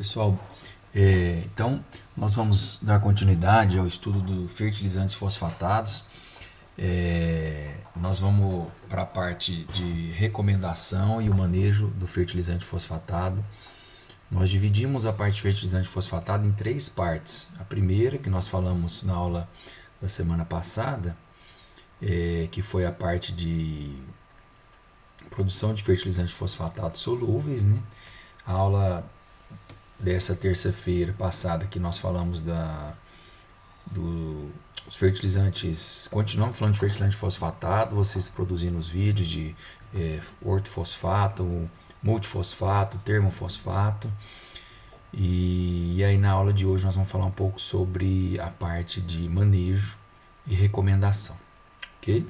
Pessoal, então nós vamos dar continuidade ao estudo do fertilizantes fosfatados. Nós vamos para a parte de recomendação e o manejo do fertilizante fosfatado. Nós dividimos a parte de fertilizante fosfatado em três partes. A primeira, que nós falamos na aula da semana passada, que foi a parte de produção de fertilizantes fosfatados solúveis, né? A aula dessa terça-feira passada que nós falamos dos fertilizantes, continuamos falando de fertilizante fosfatado, vocês produzindo os vídeos de ortofosfato, multifosfato, termofosfato. E aí na aula de hoje nós vamos falar um pouco sobre a parte de manejo e recomendação, ok?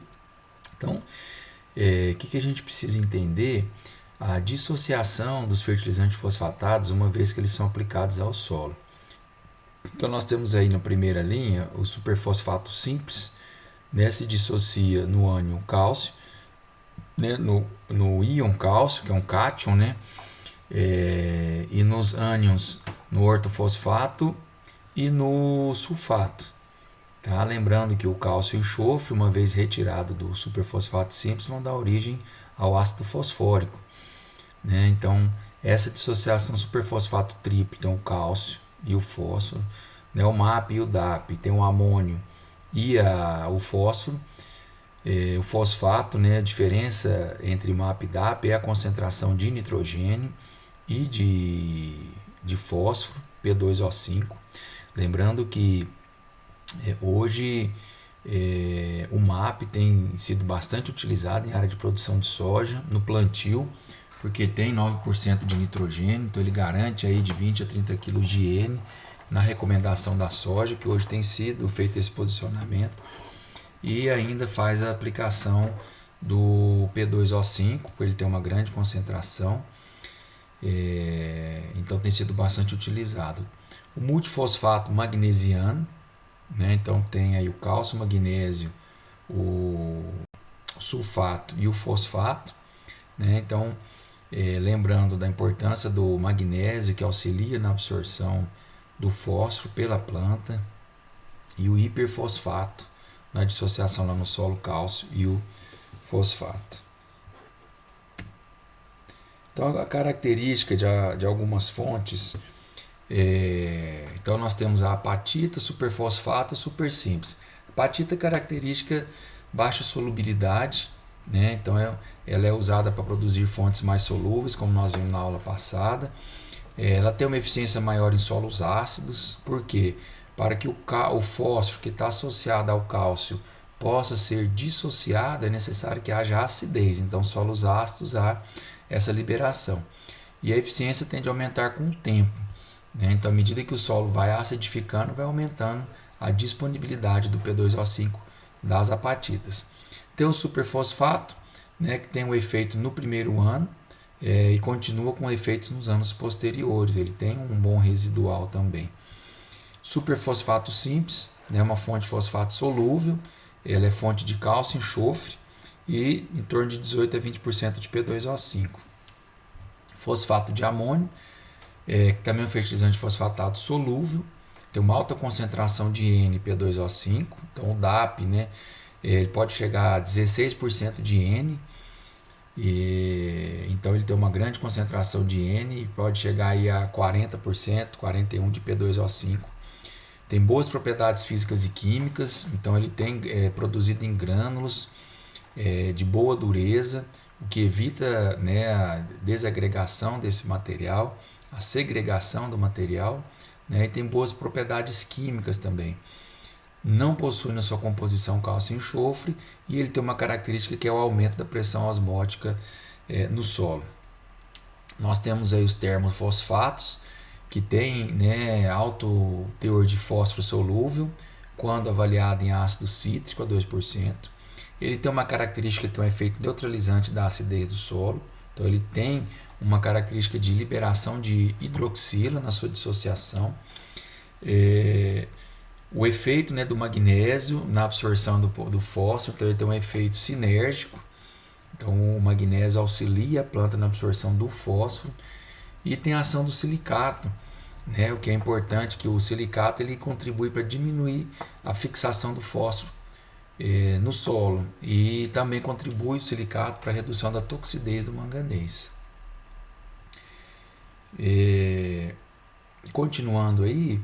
Então, o que a gente precisa entender? A dissociação dos fertilizantes fosfatados, uma vez que eles são aplicados ao solo. Então nós temos aí na primeira linha o superfosfato simples, né, se dissocia no ânion cálcio, né, no íon cálcio, que é um cátion, né, e nos ânions no ortofosfato e no sulfato. Tá? Lembrando que o cálcio e o enxofre, uma vez retirado do superfosfato simples, vão dar origem ao ácido fosfórico. Né? Então, essa dissociação superfosfato triplo, então o cálcio e o fósforo, né? O MAP e o DAP, tem o amônio e o fósforo. O fosfato, né? A diferença entre MAP e DAP é a concentração de nitrogênio e de fósforo, P2O5. Lembrando que hoje o MAP tem sido bastante utilizado em área de produção de soja, no plantio, porque tem 9% de nitrogênio, então ele garante aí de 20 a 30 kg de N na recomendação da soja, que hoje tem sido feito esse posicionamento, e ainda faz a aplicação do P2O5, porque ele tem uma grande concentração, então tem sido bastante utilizado. O multifosfato magnesiano, né, então tem aí o cálcio, o magnésio, o sulfato e o fosfato, né, então lembrando da importância do magnésio, que auxilia na absorção do fósforo pela planta, e o hiperfosfato, na dissociação lá no solo, cálcio e o fosfato. Então, a característica de algumas fontes, então nós temos a apatita, superfosfato e super simples. Apatita, característica baixa solubilidade, né? Então ela é usada para produzir fontes mais solúveis, como nós vimos na aula passada. Ela tem uma eficiência maior em solos ácidos, porque para que o fósforo que está associado ao cálcio possa ser dissociado, é necessário que haja acidez. Então, solos ácidos há essa liberação. E a eficiência tende a aumentar com o tempo, né? Então, à medida que o solo vai acidificando, vai aumentando a disponibilidade do P2O5 das apatitas. Tem o superfosfato, né, que tem um efeito no primeiro ano e continua com efeitos nos anos posteriores. Ele tem um bom residual também. Superfosfato simples, né, uma fonte de fosfato solúvel, ela é fonte de cálcio e enxofre e em torno de 18 a 20% de P2O5. Fosfato de amônio, que também é um fertilizante fosfatado solúvel, tem uma alta concentração de N P2O5, então o DAP, né, ele pode chegar a 16% de N, então ele tem uma grande concentração de N e pode chegar aí a 40%, 41% de P2O5. Tem boas propriedades físicas e químicas, então ele tem produzido em grânulos de boa dureza, o que evita, né, a desagregação desse material, a segregação do material, né, e tem boas propriedades químicas também. Não possui na sua composição cálcio e enxofre, e ele tem uma característica que é o aumento da pressão osmótica no solo. Nós temos aí os termofosfatos, que tem, né, alto teor de fósforo solúvel, quando avaliado em ácido cítrico a 2%. Ele tem uma característica que é um efeito neutralizante da acidez do solo, então ele tem uma característica de liberação de hidroxila na sua dissociação. O efeito, né, do magnésio na absorção do fósforo, então ele tem um efeito sinérgico, então o magnésio auxilia a planta na absorção do fósforo, e tem a ação do silicato, né? O que é importante que o silicato ele contribui para diminuir a fixação do fósforo no solo, e também contribui o silicato para a redução da toxidez do manganês. Continuando aí,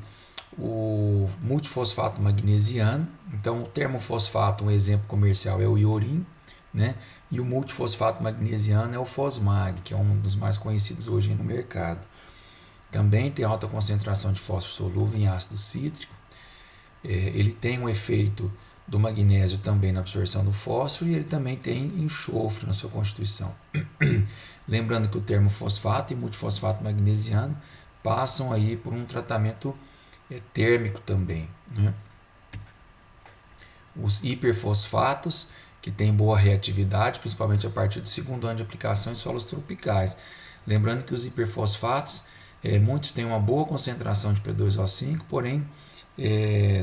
o multifosfato magnesiano. Então, o termofosfato, um exemplo comercial é o iorim, né? E o multifosfato magnesiano é o Fosmag, que é um dos mais conhecidos hoje no mercado. Também tem alta concentração de fósforo solúvel em ácido cítrico. Ele tem um efeito do magnésio também na absorção do fósforo, e ele também tem enxofre na sua constituição. Lembrando que o termofosfato e multifosfato magnesiano passam aí por um tratamento térmico também, né? Os hiperfosfatos, que têm boa reatividade, principalmente a partir do segundo ano de aplicação em solos tropicais. Lembrando que os hiperfosfatos, muitos têm uma boa concentração de P2O5, porém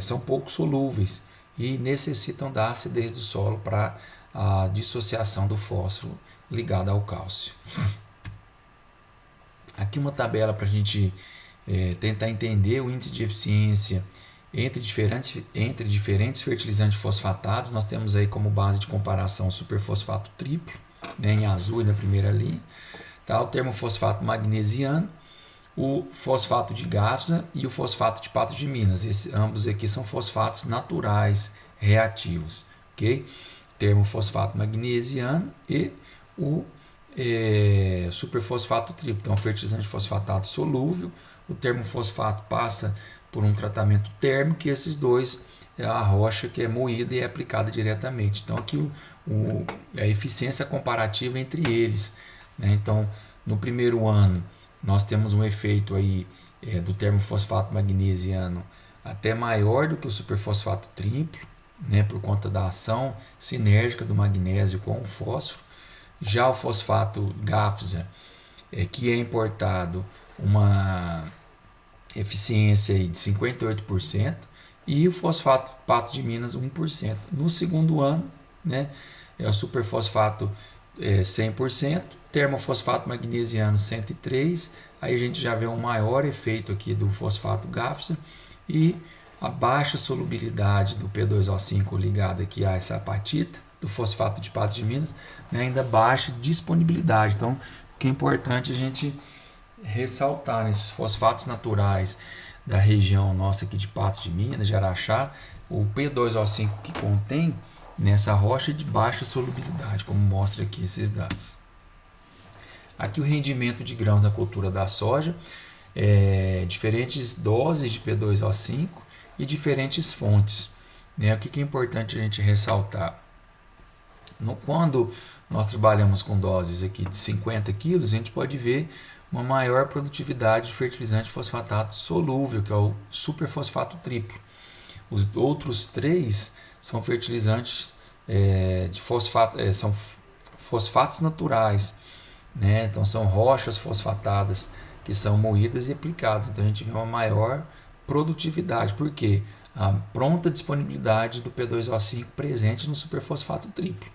são pouco solúveis e necessitam da acidez do solo para a dissociação do fósforo ligado ao cálcio. Aqui uma tabela para a gente tentar entender o índice de eficiência entre diferentes fertilizantes fosfatados. Nós temos aí como base de comparação o superfosfato triplo, né, em azul e na primeira linha, tá? O termofosfato magnesiano, o fosfato de Gafsa e o fosfato de Patos de Minas. Ambos aqui são fosfatos naturais reativos, ok? Termofosfato magnesiano e o superfosfato triplo. Então, fertilizante fosfatado solúvel. O termofosfato passa por um tratamento térmico, e esses dois é a rocha que é moída e é aplicada diretamente. Então, aqui a eficiência comparativa entre eles, né? Então, no primeiro ano, nós temos um efeito aí do termofosfato magnesiano até maior do que o superfosfato triplo, né, por conta da ação sinérgica do magnésio com o fósforo. Já o fosfato Gafsa, que é importado, uma eficiência aí de 58%, e o fosfato Pato de Minas 1%. No segundo ano, né, é o superfosfato 100%, termofosfato magnesiano 103%. Aí a gente já vê um maior efeito aqui do fosfato Gafsa, e a baixa solubilidade do P2O5 ligada aqui a essa apatita do fosfato de Patos de Minas, né, ainda baixa disponibilidade. Então, o que é importante a gente ressaltar nesses fosfatos naturais da região nossa aqui de Patos de Minas, de Araxá, o P2O5 que contém nessa rocha é de baixa solubilidade, como mostra aqui esses dados. Aqui o rendimento de grãos na cultura da soja, diferentes doses de P2O5 e diferentes fontes, né? O que é importante a gente ressaltar? Quando nós trabalhamos com doses aqui de 50 kg, a gente pode ver uma maior produtividade de fertilizante fosfatado solúvel, que é o superfosfato triplo. Os outros três são fertilizantes de fosfato, são fosfatos naturais, né? Então são rochas fosfatadas que são moídas e aplicadas. Então a gente vê uma maior produtividade, porque a pronta disponibilidade do P2O5 presente no superfosfato triplo,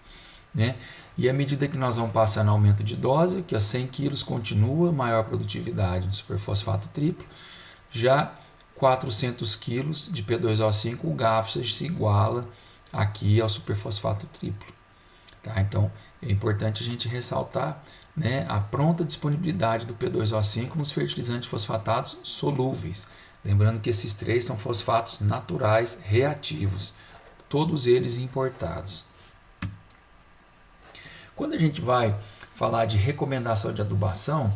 né? E à medida que nós vamos passando aumento de dose, que a 100 kg continua maior produtividade do superfosfato triplo, já 400 kg de P2O5, o Gafsa se iguala aqui ao superfosfato triplo, tá? Então é importante a gente ressaltar, né, a pronta disponibilidade do P2O5 nos fertilizantes fosfatados solúveis. Lembrando que esses três são fosfatos naturais reativos, todos eles importados. Quando a gente vai falar de recomendação de adubação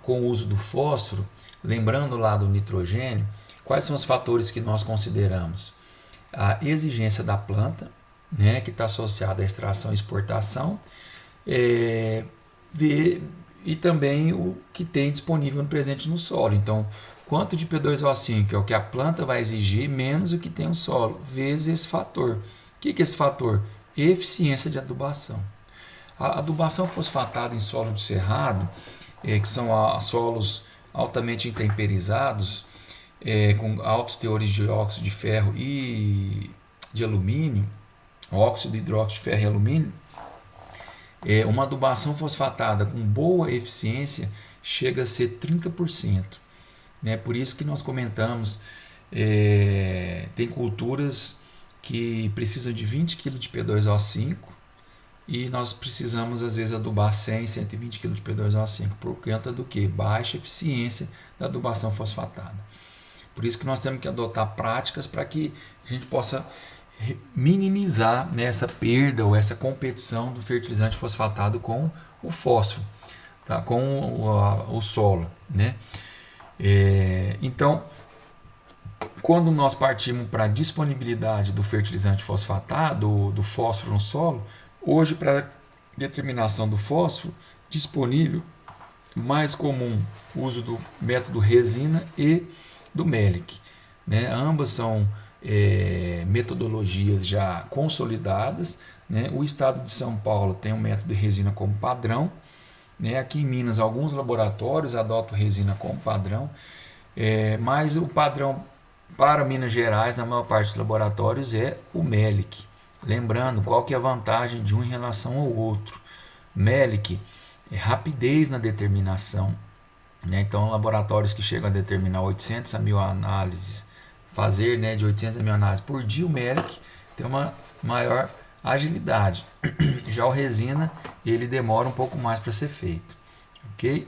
com o uso do fósforo, lembrando lá do nitrogênio, quais são os fatores que nós consideramos? A exigência da planta, né, que está associada à extração e exportação, e também o que tem disponível presente no solo. Então, quanto de P2O5 é o que a planta vai exigir, menos o que tem no solo, vezes esse fator. O que é esse fator? Eficiência de adubação. A adubação fosfatada em solo de cerrado, que são solos altamente intemperizados, com altos teores de óxido de ferro e de alumínio, óxido, hidróxido de ferro e alumínio, uma adubação fosfatada com boa eficiência chega a ser 30%. né? Por isso que nós comentamos, tem culturas que precisam de 20 kg de P2O5 e nós precisamos às vezes adubar 100, 120 kg de P2O5 por conta do que? Baixa eficiência da adubação fosfatada. Por isso que nós temos que adotar práticas para que a gente possa minimizar, né, essa perda ou essa competição do fertilizante fosfatado com o fósforo, tá? Com o solo, né? Então, quando nós partimos para a disponibilidade do fertilizante fosfatado, do fósforo no solo, hoje para determinação do fósforo disponível, mais comum o uso do método resina e do Mehlich, né? Ambas são metodologias já consolidadas, né? O estado de São Paulo tem o método resina como padrão, né? Aqui em Minas alguns laboratórios adotam resina como padrão, mas o padrão para Minas Gerais na maior parte dos laboratórios é o Mehlich. Lembrando qual que é a vantagem de um em relação ao outro. Mehlich é rapidez na determinação, né? Então laboratórios que chegam a determinar 800 a 1000 análises, fazer, né, de 800 a 1000 análises por dia, o Mehlich tem uma maior agilidade. Já o resina ele demora um pouco mais para ser feito, ok?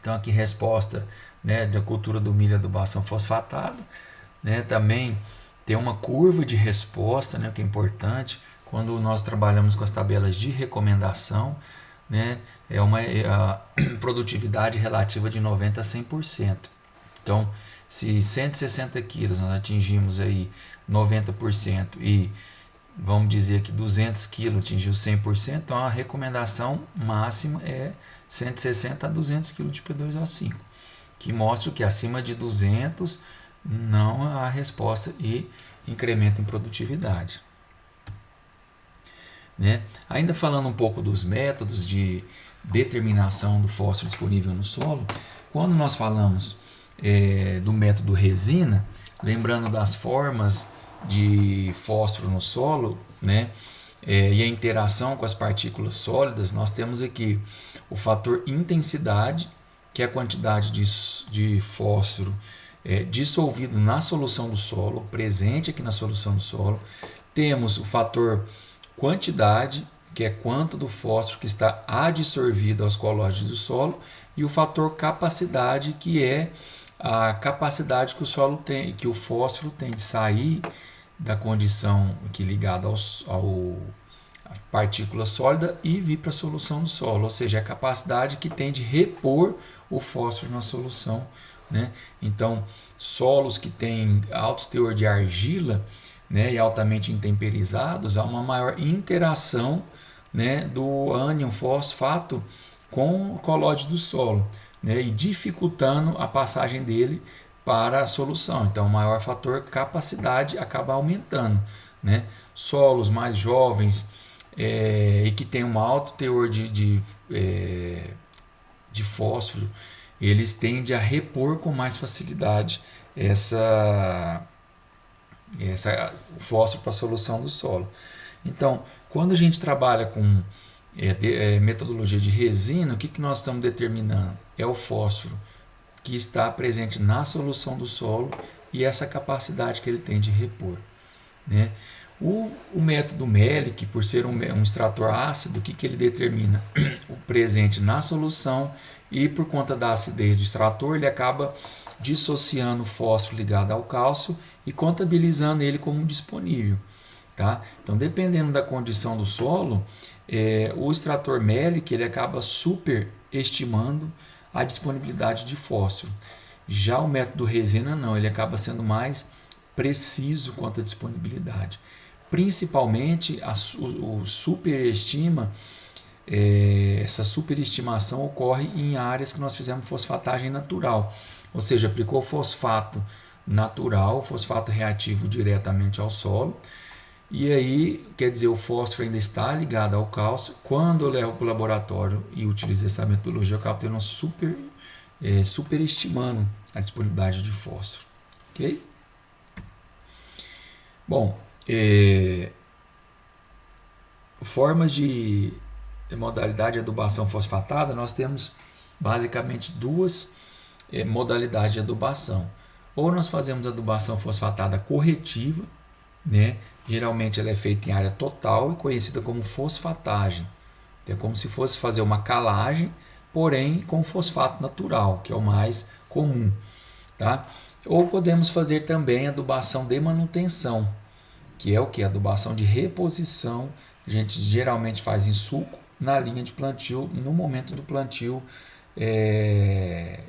Então aqui resposta, né, da cultura do milho, adubação fosfatada, né? Também tem uma curva de resposta, né, que é importante quando nós trabalhamos com as tabelas de recomendação, né? A produtividade relativa de 90 a 100%. Então, se 160 quilos nós atingimos aí 90% e vamos dizer que 200 quilos atingiu 100%, então a recomendação máxima é 160 a 200 quilos de P2O5, que mostra que acima de 200 não há resposta e incremento em produtividade, né? Ainda falando um pouco dos métodos de determinação do fósforo disponível no solo, quando nós falamos do método resina, lembrando das formas de fósforo no solo, né, e a interação com as partículas sólidas, nós temos aqui o fator intensidade, que é a quantidade de fósforo dissolvido na solução do solo, presente aqui na solução do solo. Temos o fator quantidade, que é quanto do fósforo que está adsorvido aos colóides do solo, e o fator capacidade, que é a capacidade que o solo tem, que o fósforo tem de sair da condição aqui ligada ao partícula sólida e vir para a solução do solo, ou seja, a capacidade que tem de repor o fósforo na solução, né? Então, solos que têm alto teor de argila, né, e altamente intemperizados, há uma maior interação, né, do ânion fosfato com o colóide do solo, né, e dificultando a passagem dele para a solução. Então, o maior fator capacidade acaba aumentando, né? Solos mais jovens e que tem um alto teor de fósforo, eles tendem a repor com mais facilidade o fósforo para a solução do solo. Então, quando a gente trabalha com metodologia de resina, o que nós estamos determinando? É o fósforo que está presente na solução do solo e essa capacidade que ele tem de repor, né? O método Mehlich, por ser um extrator ácido, o que ele determina? O presente na solução, e por conta da acidez do extrator, ele acaba dissociando o fósforo ligado ao cálcio e contabilizando ele como disponível, tá? Então, dependendo da condição do solo, o extrator Mehlich ele acaba superestimando a disponibilidade de fósforo. Já o método resina não, ele acaba sendo mais preciso quanto à disponibilidade. Principalmente essa superestimação ocorre em áreas que nós fizemos fosfatagem natural, ou seja, aplicou fosfato natural, fosfato reativo diretamente ao solo, e aí, quer dizer, o fósforo ainda está ligado ao cálcio. Quando eu levo para o laboratório e utilizo essa metodologia, eu acabo tendo superestimando a disponibilidade de fósforo, ok? Bom, formas de modalidade de adubação fosfatada, nós temos basicamente duas modalidades de adubação. Ou nós fazemos adubação fosfatada corretiva, né? Geralmente ela é feita em área total e conhecida como fosfatagem. É como se fosse fazer uma calagem, porém com fosfato natural, que é o mais comum. Tá? Ou podemos fazer também adubação de manutenção, que é o que? Adubação de reposição. A gente geralmente faz em suco na linha de plantio, no momento do plantio,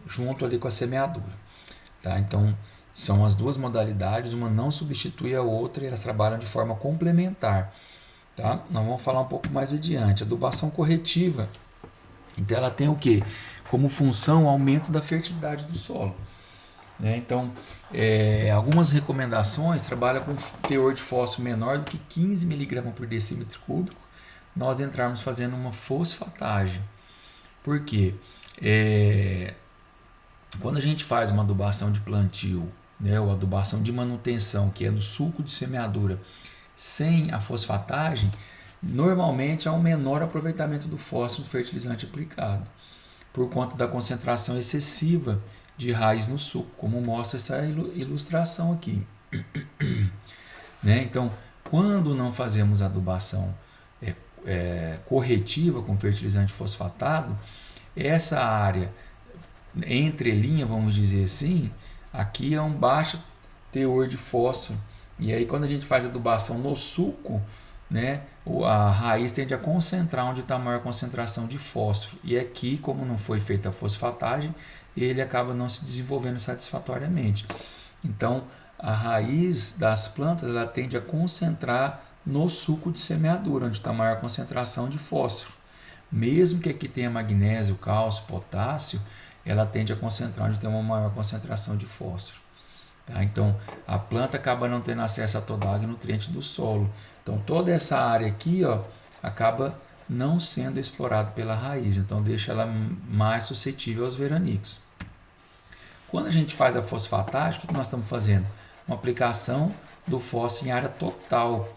junto ali com a semeadura. Tá? Então, são as duas modalidades, uma não substitui a outra e elas trabalham de forma complementar. Tá? Nós vamos falar um pouco mais adiante. Adubação corretiva, então ela tem o que? Como função o aumento da fertilidade do solo. Né? Então, algumas recomendações trabalham com teor de fósforo menor do que 15 mg por decímetro cúbico, nós entrarmos fazendo uma fosfatagem. Por quê? Quando a gente faz uma adubação de plantio, né, ou adubação de manutenção, que é no sulco de semeadura, sem a fosfatagem, normalmente há um menor aproveitamento do fósforo do fertilizante aplicado, por conta da concentração excessiva de raiz no suco, como mostra essa ilustração aqui. Né? Então, quando não fazemos adubação corretiva com fertilizante fosfatado, essa área entre linha, vamos dizer assim, aqui é um baixo teor de fósforo. E aí quando a gente faz adubação no suco, né, a raiz tende a concentrar onde está a maior concentração de fósforo. E aqui, como não foi feita a fosfatagem, ele acaba não se desenvolvendo satisfatoriamente. Então, a raiz das plantas ela tende a concentrar no suco de semeadura, onde está a maior concentração de fósforo. Mesmo que aqui tenha magnésio, cálcio, potássio, ela tende a concentrar onde tem uma maior concentração de fósforo. Tá? Então, a planta acaba não tendo acesso a toda a água e nutriente do solo. Então, toda essa área aqui acaba não sendo explorada pela raiz. Então, deixa ela mais suscetível aos veranicos. Quando a gente faz a fosfatagem, o que nós estamos fazendo? Uma aplicação do fósforo em área total.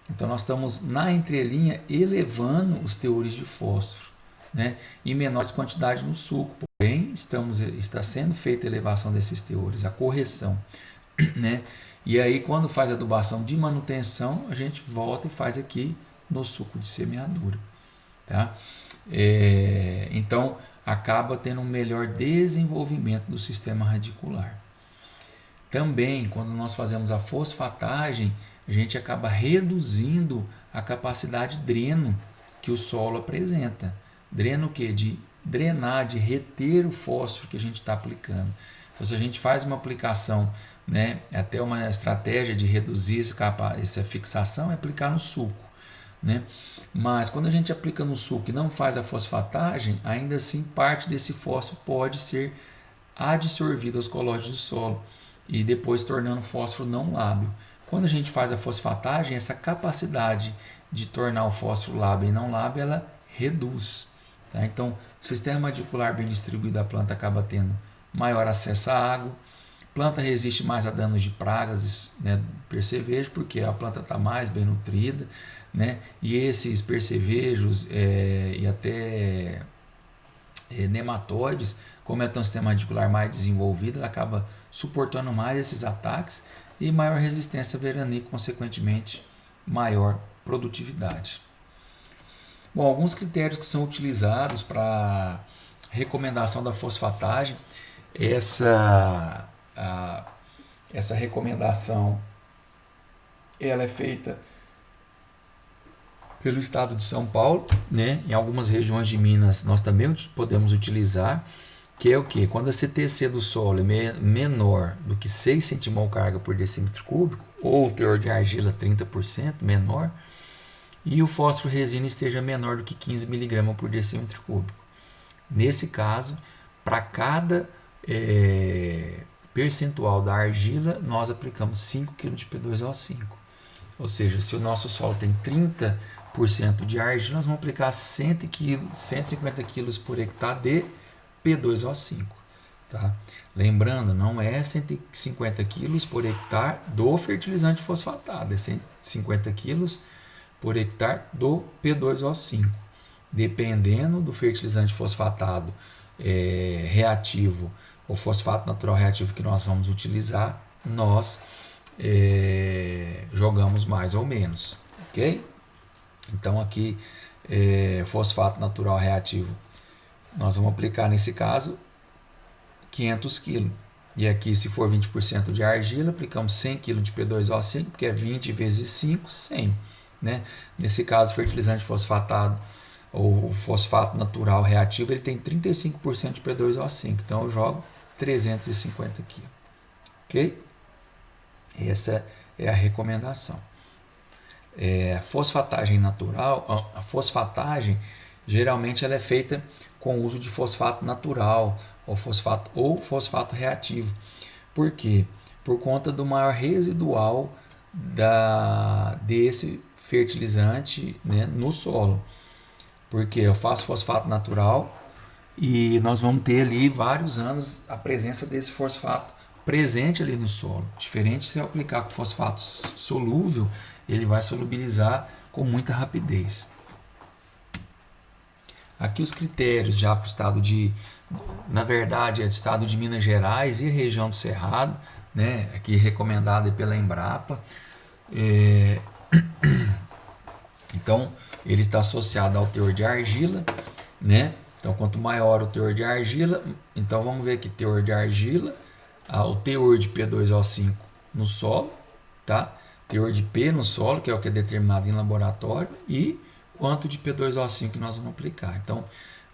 Então, nós estamos na entrelinha elevando os teores de fósforo, né, em menores quantidades no suco. Porém, está sendo feita a elevação desses teores, a correção. Né? E aí, quando faz a adubação de manutenção, a gente volta e faz aqui no suco de semeadura. Tá? Então, acaba tendo um melhor desenvolvimento do sistema radicular. Também, quando nós fazemos a fosfatagem, a gente acaba reduzindo a capacidade de dreno que o solo apresenta. Dreno o quê? De drenar, de reter o fósforo que a gente está aplicando. Então, se a gente faz uma aplicação, né, até uma estratégia de reduzir essa fixação é aplicar no suco. Né? Mas quando a gente aplica no suco e não faz a fosfatagem, ainda assim parte desse fósforo pode ser adsorvido aos colóides do solo e depois tornando fósforo não lábil. Quando a gente faz a fosfatagem, essa capacidade de tornar o fósforo lábil e não lábil, ela reduz. Tá? Então, o sistema radicular bem distribuído da planta acaba tendo maior acesso à água, a planta resiste mais a danos de pragas, né, percevejo, porque a planta está mais bem nutrida, né, e esses percevejos e até nematóides, como é um sistema radicular mais desenvolvido, ela acaba suportando mais esses ataques e maior resistência veranico, consequentemente maior produtividade. Bom, alguns critérios que são utilizados para recomendação da fosfatagem, essa recomendação ela é feita pelo estado de São Paulo, né? Em algumas regiões de Minas nós também podemos utilizar, que é o que? Quando a CTC do solo é menor do que 6 centimol carga por decímetro cúbico, ou o teor de argila 30% menor, e o fósforo resina esteja menor do que 15 mg por decímetro cúbico. Nesse caso, para cada percentual da argila, nós aplicamos 5 kg de P2O5. Ou seja, se o nosso solo tem 30% de argila, nós vamos aplicar 150 kg por hectare de P2O5. Tá? Lembrando, não é 150 kg por hectare do fertilizante fosfatado, é 150 kg por hectare do P2O5. Dependendo do fertilizante fosfatado reativo o fosfato natural reativo que nós vamos utilizar, nós jogamos mais ou menos, ok? Então aqui, fosfato natural reativo, nós vamos aplicar nesse caso 500 kg. E aqui, se for 20% de argila, aplicamos 100 kg de P2O5, que é 20 vezes 5, 100. Né? Nesse caso, fertilizante fosfatado, ou fosfato natural reativo, ele tem 35% de P2O5. Então, eu jogo 350 kg. Ok? Essa é a recomendação. Fosfatagem natural, a fosfatagem, geralmente ela é feita com o uso de fosfato natural, ou fosfato reativo. Por quê? Por conta do maior residual desse fertilizante, né, no solo. Porque eu faço fosfato natural e nós vamos ter ali vários anos a presença desse fosfato presente ali no solo. Diferente se eu aplicar com fosfato solúvel, ele vai solubilizar com muita rapidez. Aqui os critérios já para o estado na verdade, é do estado de Minas Gerais e região do Cerrado, né? Aqui recomendado pela Embrapa. Então, ele está associado ao teor de argila, né? Então, quanto maior o teor de argila, então vamos ver aqui, teor de argila, o teor de P2O5 no solo, tá? Teor de P no solo, que é o que é determinado em laboratório, e quanto de P2O5 que nós vamos aplicar. Então,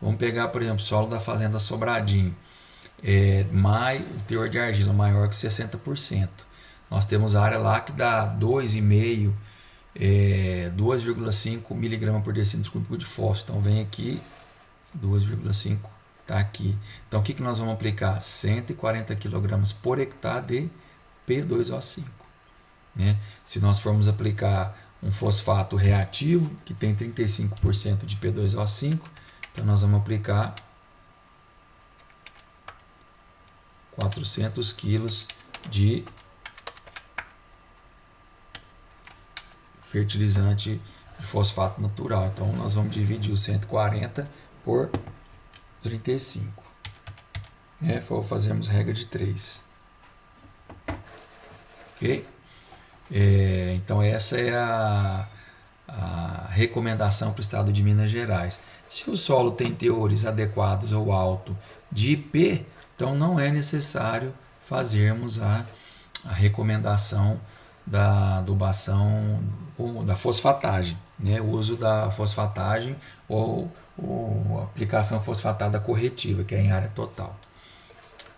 vamos pegar, por exemplo, solo da fazenda Sobradinho, o teor de argila maior que 60%. Nós temos área lá que dá 2,5, 2,5 mg por decímetro cúbico de fósforo. Então, vem aqui, 2,5 está aqui. Então, o que nós vamos aplicar? 140 kg por hectare de P2O5. Né? Se nós formos aplicar um fosfato reativo, que tem 35% de P2O5, então nós vamos aplicar 400 kg de fertilizante de fosfato natural. Então nós vamos dividir os 140 por 35. Fazemos regra de 3. Ok? Então essa é a recomendação para o estado de Minas Gerais. Se o solo tem teores adequados ou alto de IP, então não é necessário fazermos a recomendação da adubação, da fosfatagem, né? O uso da fosfatagem ou aplicação fosfatada corretiva, que é em área total,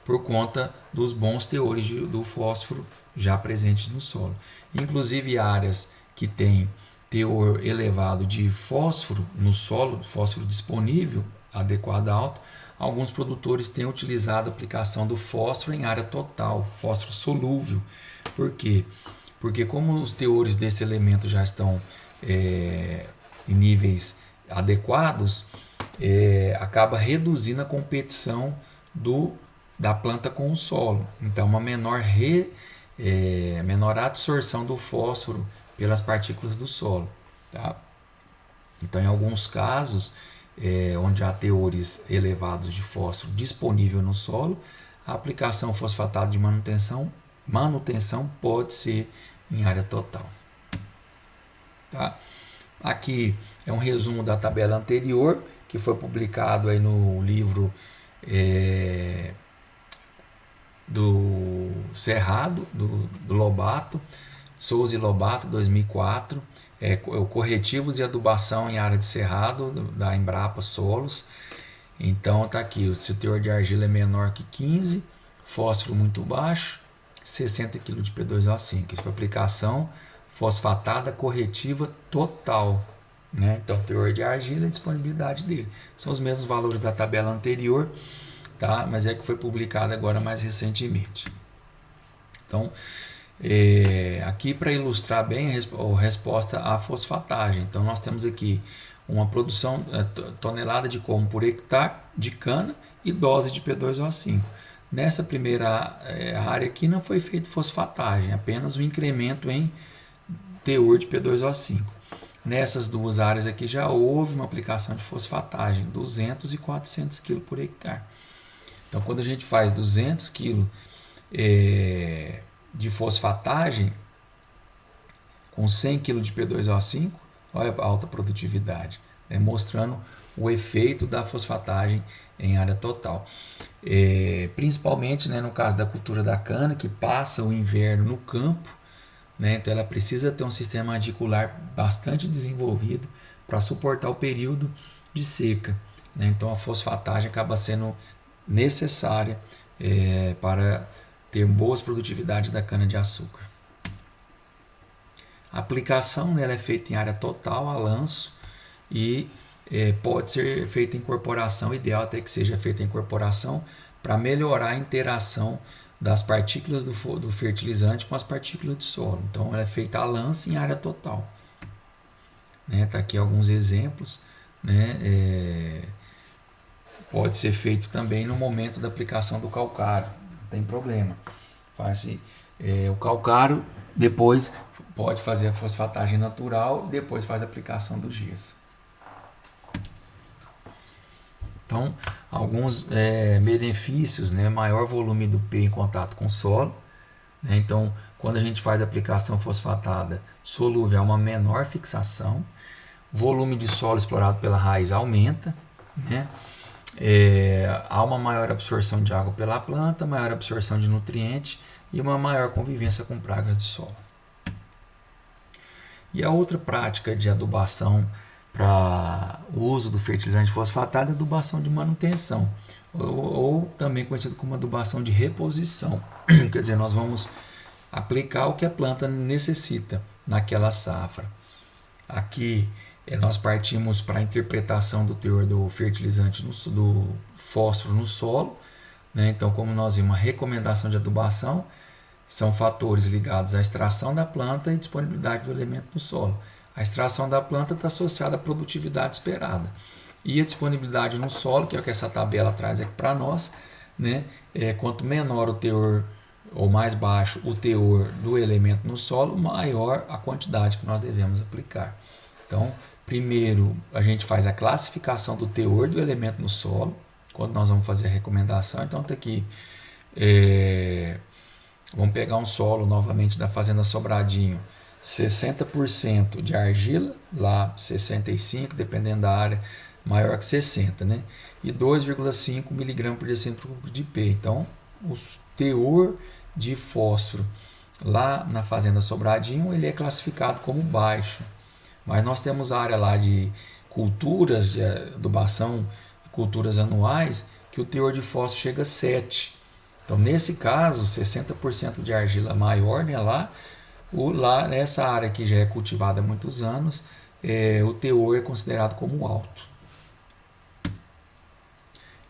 por conta dos bons teores do fósforo já presentes no solo. Inclusive áreas que têm teor elevado de fósforo no solo, fósforo disponível, adequado alto, alguns produtores têm utilizado a aplicação do fósforo em área total, fósforo solúvel. Por quê? Porque como os teores desse elemento já estão em níveis adequados, acaba reduzindo a competição da planta com o solo. Então, uma menor absorção do fósforo pelas partículas do solo. Tá? Então, em alguns casos, onde há teores elevados de fósforo disponível no solo, a aplicação fosfatada de manutenção pode ser em área total. Tá? Aqui é um resumo da tabela anterior, que foi publicado aí no livro do Cerrado, do Lobato, Souza e Lobato, 2004, corretivos e adubação em área de cerrado, da Embrapa Solos. Então tá aqui, se o teor de argila é menor que 15, fósforo muito baixo, 60 kg de P2O5. Isso para aplicação fosfatada corretiva total. Né? Então, teor de argila e disponibilidade dele. São os mesmos valores da tabela anterior, tá? Mas é que foi publicado agora mais recentemente. Então, aqui para ilustrar bem a resposta à fosfatagem. Então, nós temos aqui uma produção tonelada de como por hectare de cana e dose de P2O5. Nessa primeira área aqui não foi feito fosfatagem, apenas o incremento em teor de P2O5. Nessas duas áreas aqui já houve uma aplicação de fosfatagem, 200 e 400 kg por hectare. Então, quando a gente faz 200 kg de fosfatagem com 100 kg de P2O5, olha a alta produtividade, né? Mostrando o efeito da fosfatagem em área total. Principalmente, né, no caso da cultura da cana, que passa o inverno no campo, né? Então ela precisa ter um sistema radicular bastante desenvolvido para suportar o período de seca, né? Então a fosfatagem acaba sendo necessária para ter boas produtividades da cana-de-açúcar. A aplicação, né, ela é feita em área total, a lanço, e pode ser feita em incorporação, ideal até que seja feita em incorporação, para melhorar a interação das partículas do fertilizante com as partículas de solo. Então ela é feita a lance em área total. Né? Tá aqui alguns exemplos. Né? Pode ser feito também no momento da aplicação do calcário, não tem problema. Faz-se o calcário, depois pode fazer a fosfatagem natural, depois faz a aplicação do gesso. Então, alguns benefícios, né? Maior volume do P em contato com o solo. Né? Então, quando a gente faz a aplicação fosfatada solúvel, há uma menor fixação. Volume de solo explorado pela raiz aumenta. Né? Há uma maior absorção de água pela planta, maior absorção de nutrientes e uma maior convivência com pragas de solo. E a outra prática de adubação para o uso do fertilizante fosfatado é a adubação de manutenção, ou também conhecido como adubação de reposição. Quer dizer, nós vamos aplicar o que a planta necessita naquela safra. Aqui nós partimos para a interpretação do teor do fertilizante do fósforo no solo. Né? Então, como nós vimos, uma recomendação de adubação são fatores ligados à extração da planta e disponibilidade do elemento no solo. A extração da planta está associada à produtividade esperada. E a disponibilidade no solo, que é o que essa tabela traz aqui para nós, né? Quanto menor o teor, ou mais baixo o teor do elemento no solo, maior a quantidade que nós devemos aplicar. Então, primeiro a gente faz a classificação do teor do elemento no solo, quando nós vamos fazer a recomendação. Então, está aqui. Vamos pegar um solo novamente da Fazenda Sobradinho, 60% de argila, lá 65%, dependendo da área, maior que 60%, né? E 2,5 mg por decímetro cúbico de P. Então, o teor de fósforo lá na Fazenda Sobradinho, ele é classificado como baixo. Mas nós temos a área lá de culturas, de adubação, culturas anuais, que o teor de fósforo chega a 7. Então, nesse caso, 60% de argila maior, né, lá nessa área que já é cultivada há muitos anos, o teor é considerado como alto.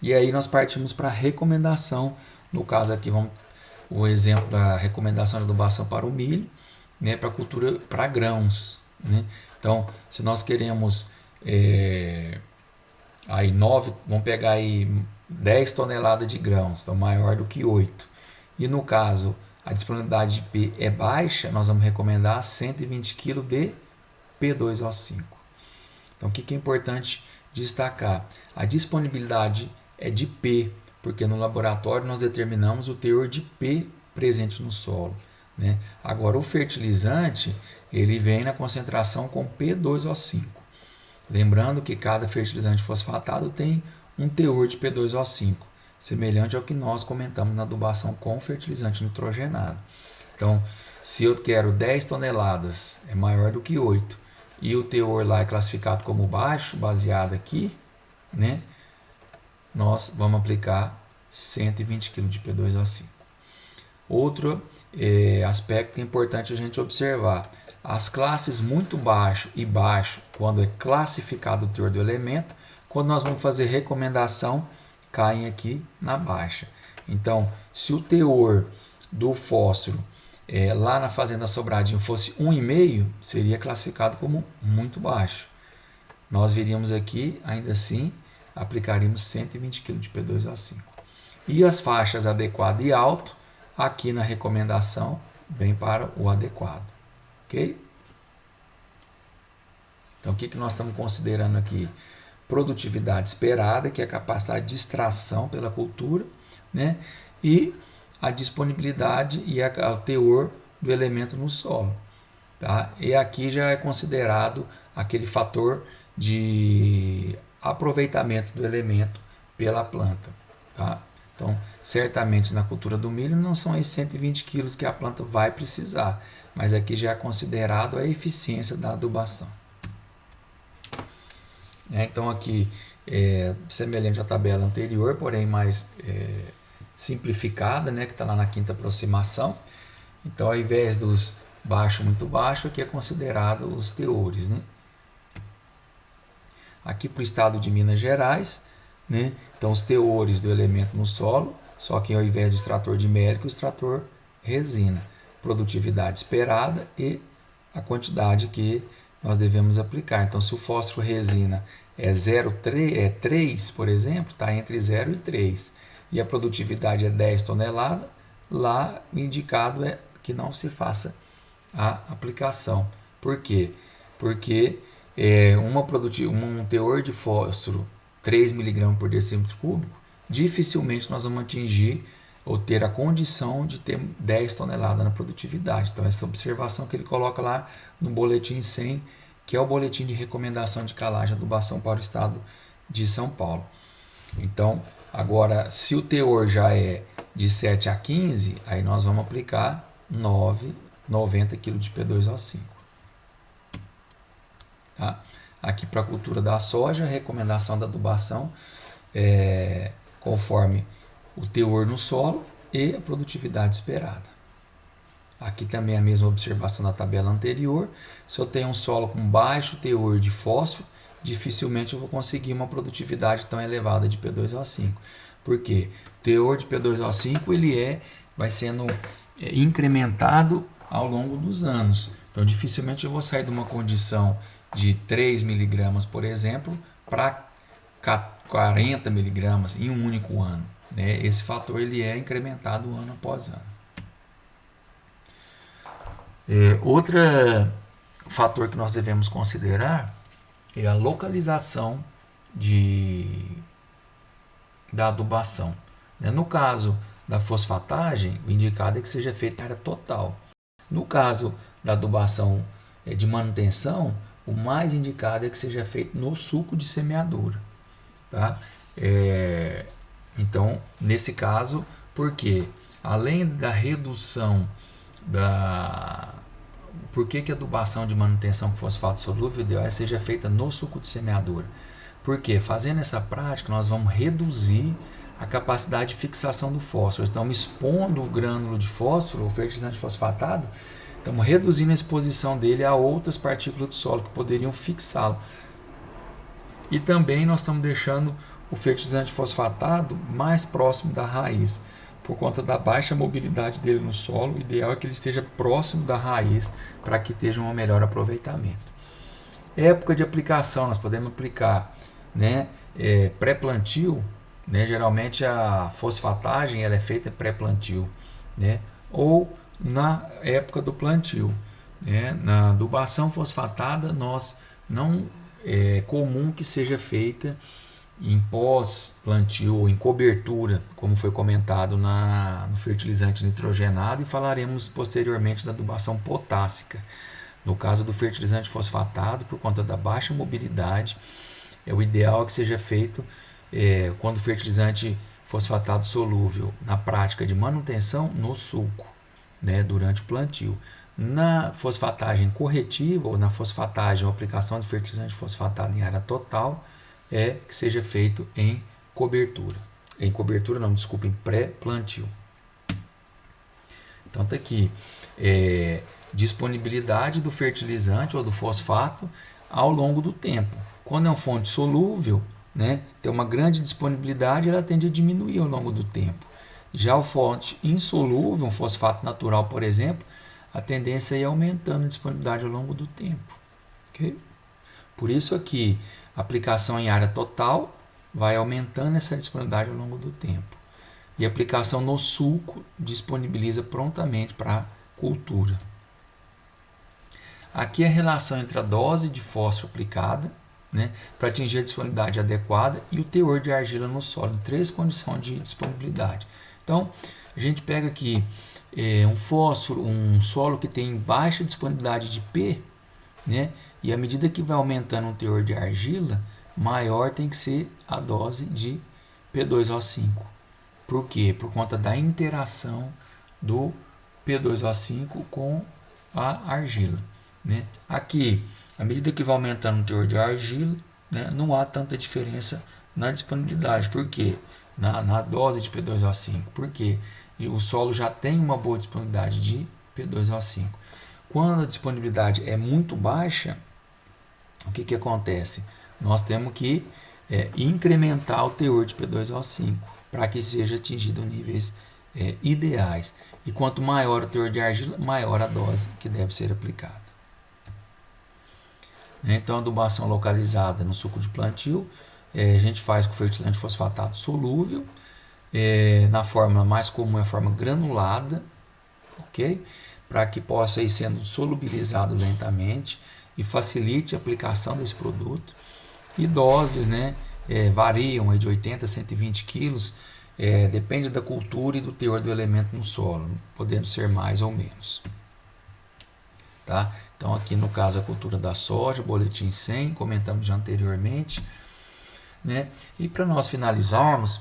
E aí nós partimos para a recomendação. No caso aqui, o exemplo da recomendação de adubação para o milho, né, para cultura para grãos. Né? Então, se nós queremos vamos pegar aí 10 toneladas de grãos, então maior do que 8. E no caso, a disponibilidade de P é baixa, nós vamos recomendar 120 kg de P2O5. Então, o que é importante destacar? A disponibilidade é de P, porque no laboratório nós determinamos o teor de P presente no solo. Né? Agora, o fertilizante, ele vem na concentração com P2O5. Lembrando que cada fertilizante fosfatado tem um teor de P2O5, semelhante ao que nós comentamos na adubação com fertilizante nitrogenado. Então, se eu quero 10 toneladas, é maior do que 8, e o teor lá é classificado como baixo, baseado aqui, né? Nós vamos aplicar 120 kg de P2O5. Outro aspecto que é importante a gente observar: as classes muito baixo e baixo, quando é classificado o teor do elemento, quando nós vamos fazer recomendação, caem aqui na baixa. Então, se o teor do fósforo lá na Fazenda Sobradinho fosse 1,5, seria classificado como muito baixo. Nós viríamos aqui, ainda assim, aplicaríamos 120 kg de P2O5. E as faixas adequado e alto, aqui na recomendação, vem para o adequado. Ok? Então, o que nós estamos considerando aqui? Produtividade esperada, que é a capacidade de extração pela cultura. né? E a disponibilidade e o teor do elemento no solo. Tá? E aqui já é considerado aquele fator de aproveitamento do elemento pela planta. Tá? Então, certamente na cultura do milho não são esses 120 quilos que a planta vai precisar, mas aqui já é considerado a eficiência da adubação. Então aqui semelhante à tabela anterior, porém mais simplificada, né, que está lá na quinta aproximação. Então, ao invés dos baixo, muito baixo, aqui é considerado os teores, né? Aqui para o estado de Minas Gerais, né? Então os teores do elemento no solo, só que ao invés do extrator de mérico, o extrator resina. Produtividade esperada e a quantidade que nós devemos aplicar. Então, se o fósforo resina é 3, por exemplo, está entre 0 e 3, e a produtividade é 10 toneladas, lá o indicado é que não se faça a aplicação. Por quê? Porque um teor de fósforo 3 mg por decímetro cúbico, dificilmente nós vamos atingir ou ter a condição de ter 10 toneladas na produtividade. Então, essa observação que ele coloca lá no boletim 100, que é o boletim de recomendação de calagem e adubação para o estado de São Paulo. Então, agora, se o teor já é de 7 a 15, aí nós vamos aplicar 90 kg de P2O5. Tá? Aqui para a cultura da soja, a recomendação da adubação é conforme o teor no solo e a produtividade esperada. Aqui também a mesma observação da tabela anterior. Se eu tenho um solo com baixo teor de fósforo, dificilmente eu vou conseguir uma produtividade tão elevada de P2O5. Por quê? O teor de P2O5 ele vai sendo incrementado ao longo dos anos. Então, dificilmente eu vou sair de uma condição de 3 mg, por exemplo, para 40 mg em um único ano. Esse fator ele é incrementado ano após ano. Outro fator que nós devemos considerar é a localização da adubação. No caso da fosfatagem, o indicado é que seja feita a área total. No caso da adubação de manutenção, o mais indicado é que seja feito no suco de semeadura. Tá? Então, nesse caso, porque além da redução Por que a adubação de manutenção com fosfato solúvel ideal seja feita no suco de semeadura? Porque fazendo essa prática, nós vamos reduzir a capacidade de fixação do fósforo. Estamos expondo o grânulo de fósforo, o fertilizante fosfatado, estamos reduzindo a exposição dele a outras partículas do solo que poderiam fixá-lo. E também nós estamos deixando o fertilizante fosfatado mais próximo da raiz. Por conta da baixa mobilidade dele no solo, o ideal é que ele esteja próximo da raiz para que tenha um melhor aproveitamento. Época de aplicação, nós podemos aplicar pré-plantio, geralmente a fosfatagem ela é feita pré-plantio, ou na época do plantio. Na adubação fosfatada, não é comum que seja feita em pós-plantio ou em cobertura, como foi comentado no fertilizante nitrogenado, e falaremos posteriormente da adubação potássica. No caso do fertilizante fosfatado, por conta da baixa mobilidade, o ideal que seja feito quando o fertilizante fosfatado solúvel, na prática de manutenção, no suco, durante o plantio. Na fosfatagem corretiva ou na fosfatagem ou aplicação de fertilizante fosfatado em área total, que seja feito em cobertura. Em pré-plantio. Então está aqui, disponibilidade do fertilizante ou do fosfato ao longo do tempo. Quando é uma fonte solúvel, tem uma grande disponibilidade, ela tende a diminuir ao longo do tempo. Já a fonte insolúvel, um fosfato natural, por exemplo, a tendência é ir aumentando a disponibilidade ao longo do tempo. Okay? Por isso aqui, a aplicação em área total vai aumentando essa disponibilidade ao longo do tempo. E a aplicação no suco disponibiliza prontamente para a cultura. Aqui a relação entre a dose de fósforo aplicada, né, para atingir a disponibilidade adequada e o teor de argila no solo, 3 condições de disponibilidade. Então, a gente pega aqui um fósforo, um solo que tem baixa disponibilidade de P, né, e à medida que vai aumentando o teor de argila, maior tem que ser a dose de P2O5. Por quê? Por conta da interação do P2O5 com a argila, né? Aqui, à medida que vai aumentando o teor de argila, né, não há tanta diferença na disponibilidade. Por quê? Na dose de P2O5. Porque o solo já tem uma boa disponibilidade de P2O5. Quando a disponibilidade é muito baixa, o que acontece? Nós temos que incrementar o teor de P2O5 para que seja atingido níveis ideais. E quanto maior o teor de argila, maior a dose que deve ser aplicada. Então, adubação localizada no suco de plantio, a gente faz com fertilizante fosfatado solúvel, na forma mais comum é a forma granulada, ok? Para que possa ir sendo solubilizado lentamente e facilite a aplicação desse produto. E doses, né, variam de 80 a 120 quilos, depende da cultura e do teor do elemento no solo, podendo ser mais ou menos. Tá? Então aqui no caso a cultura da soja, boletim 100, comentamos já anteriormente, né? E para nós finalizarmos,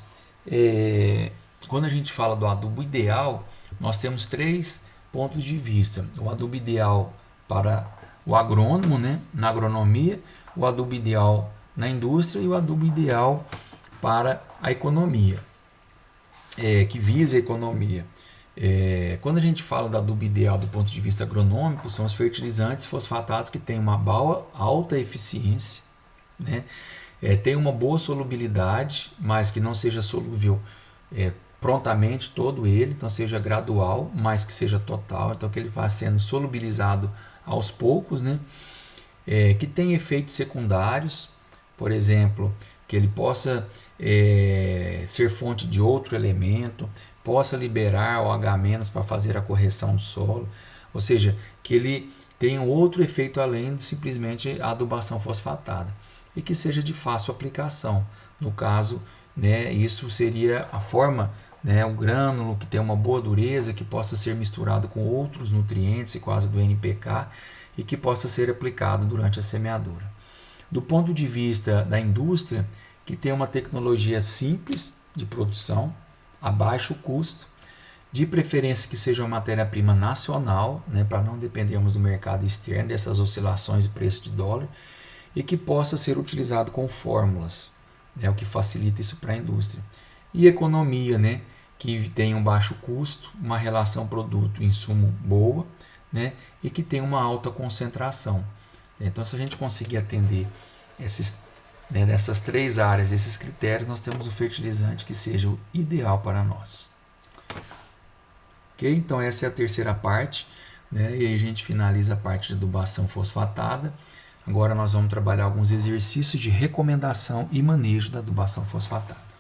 quando a gente fala do adubo ideal, nós temos 3 pontos de vista. O adubo ideal para o agrônomo, né, na agronomia, o adubo ideal na indústria e o adubo ideal para a economia, que visa a economia. Quando a gente fala do adubo ideal do ponto de vista agronômico, são os fertilizantes fosfatados que têm uma alta eficiência, né? Tem uma boa solubilidade, mas que não seja solúvel prontamente todo ele, então seja gradual, mas que seja total, então que ele vá sendo solubilizado aos poucos, né? Que tem efeitos secundários, por exemplo, que ele possa ser fonte de outro elemento, possa liberar OH- para fazer a correção do solo, ou seja, que ele tenha outro efeito além de simplesmente a adubação fosfatada e que seja de fácil aplicação. No caso, né, isso seria a forma, né, o grânulo que tem uma boa dureza, que possa ser misturado com outros nutrientes, quase do NPK, e que possa ser aplicado durante a semeadura. Do ponto de vista da indústria, que tem uma tecnologia simples de produção, a baixo custo, de preferência que seja uma matéria-prima nacional, né, para não dependermos do mercado externo, dessas oscilações de preço de dólar, e que possa ser utilizado com fórmulas, né, o que facilita isso para a indústria. E economia, né, que tem um baixo custo, uma relação produto-insumo boa, né, e que tem uma alta concentração. Então, se a gente conseguir atender nessas 3 áreas, esses critérios, nós temos o fertilizante que seja o ideal para nós. Ok? Então, essa é a terceira parte, né, e aí a gente finaliza a parte de adubação fosfatada. Agora nós vamos trabalhar alguns exercícios de recomendação e manejo da adubação fosfatada.